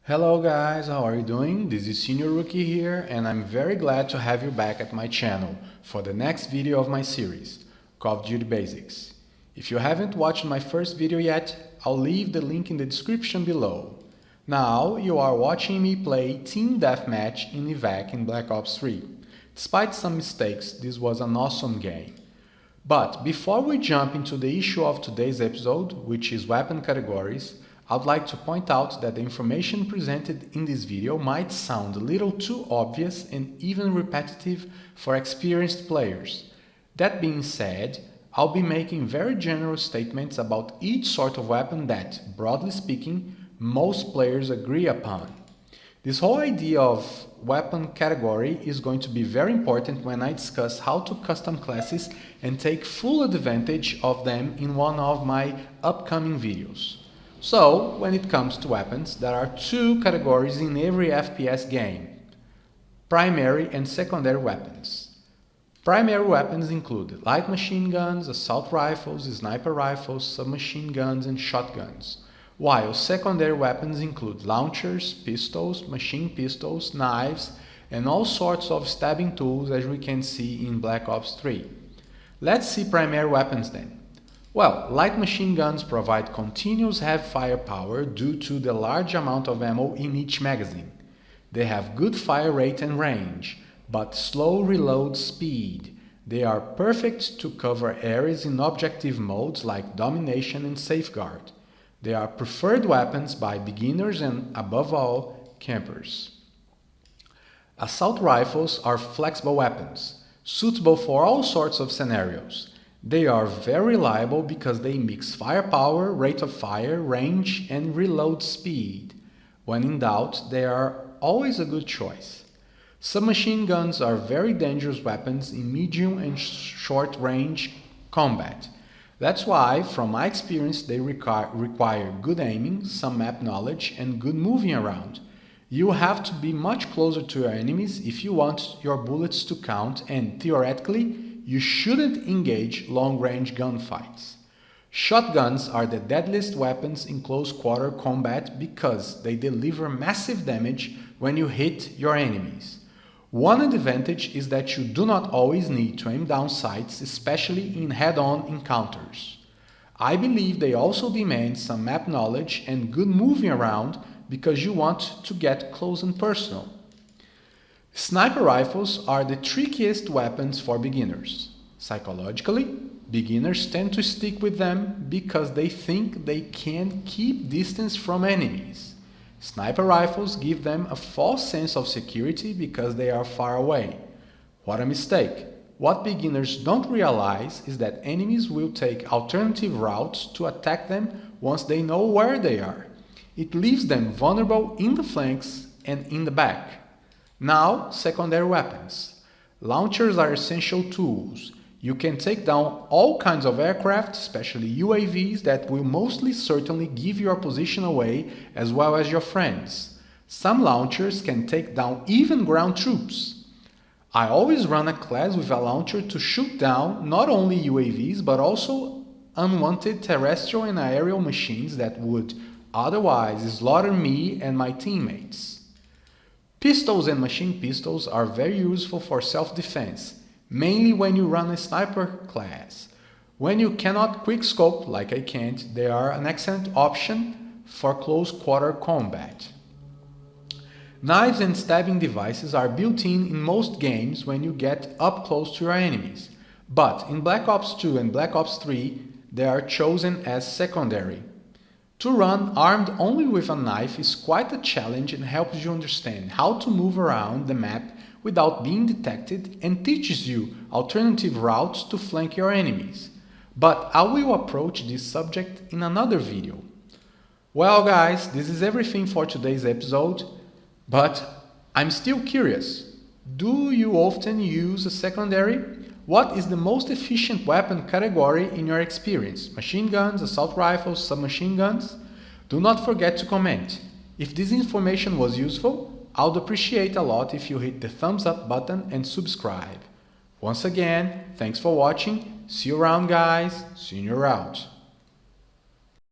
Hello guys, how are you doing? This is Senior Rookie here and I'm very glad to have you back at my channel for the next video of my series, Call of Duty Basics. If you haven't watched my first video yet, I'll leave the link in the description below. Now you are watching me play Team Deathmatch in evac in Black Ops 3. Despite some mistakes, this was an awesome game. But before we jump into the issue of today's episode, which is weapon categories, I'd like to point out that the information presented in this video might sound a little too obvious and even repetitive for experienced players. That being said, I'll be making very general statements about each sort of weapon that, broadly speaking, most players agree upon. This whole idea of weapon category is going to be very important when I discuss how to custom classes and take full advantage of them in one of my upcoming videos. So, when it comes to weapons, there are two categories in every FPS game: primary and secondary weapons. Primary weapons include light machine guns, assault rifles, sniper rifles, submachine guns, and shotguns, while secondary weapons include launchers, pistols, machine pistols, knives, and all sorts of stabbing tools as we can see in Black Ops 3. Let's see primary weapons then. Well, light machine guns provide continuous heavy firepower due to the large amount of ammo in each magazine. They have good fire rate and range, but slow reload speed. They are perfect to cover areas in objective modes like domination and safeguard. They are preferred weapons by beginners and, above all, campers. Assault rifles are flexible weapons, suitable for all sorts of scenarios. They are very reliable because they mix firepower, rate of fire, range, and reload speed. When in doubt, they are always a good choice. Submachine guns are very dangerous weapons in medium and short range combat. That's why, from my experience, they require good aiming, some map knowledge, and good moving around. You have to be much closer to your enemies if you want your bullets to count, and theoretically, you shouldn't engage long-range gunfights. Shotguns are the deadliest weapons in close-quarter combat because they deliver massive damage when you hit your enemies. One advantage is that you do not always need to aim down sights, especially in head-on encounters. I believe they also demand some map knowledge and good moving around because you want to get close and personal. Sniper rifles are the trickiest weapons for beginners. Psychologically, beginners tend to stick with them because they think they can keep distance from enemies. Sniper rifles give them a false sense of security because they are far away. What a mistake! What beginners don't realize is that enemies will take alternative routes to attack them once they know where they are. It leaves them vulnerable in the flanks and in the back. Now, secondary weapons. Launchers are essential tools. You can take down all kinds of aircraft, especially UAVs, that will mostly certainly give your position away as well as your friends. Some launchers can take down even ground troops. I always run a class with a launcher to shoot down not only UAVs but also unwanted terrestrial and aerial machines that would otherwise slaughter me and my teammates. Pistols and machine pistols are very useful for self-defense, mainly when you run a sniper class. When you cannot quickscope, like I can't, they are an excellent option for close-quarter combat. Knives and stabbing devices are built in most games when you get up close to your enemies, but in Black Ops 2 and Black Ops 3 they are chosen as secondary. To run armed only with a knife is quite a challenge and helps you understand how to move around the map without being detected and teaches you alternative routes to flank your enemies. But I will approach this subject in another video. Well guys, this is everything for today's episode, but I'm still curious. Do you often use a secondary? What is the most efficient weapon category in your experience? Machine guns, assault rifles, submachine guns? Do not forget to comment. If this information was useful, I would appreciate a lot if you hit the thumbs up button and subscribe. Once again, thanks for watching. See you around guys. Senior out.